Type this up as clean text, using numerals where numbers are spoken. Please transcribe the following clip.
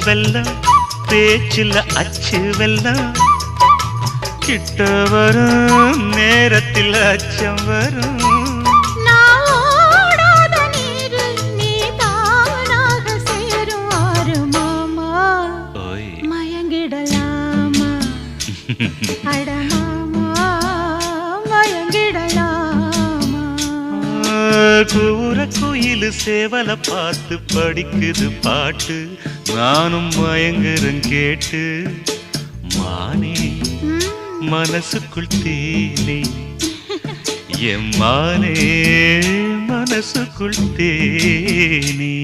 வெல்லம் பேச்சில் அச்சு வெல்லம் கிட்ட வரும் நேரத்தில் அச்சம் வரும் கூற குயிலு சேவல பார்த்து படிக்குது பாட்டு நானும் மயங்குறேன் கேட்டு மானே மனசுக்குள் தேனே என் மானே மனசுக்குள் தேனே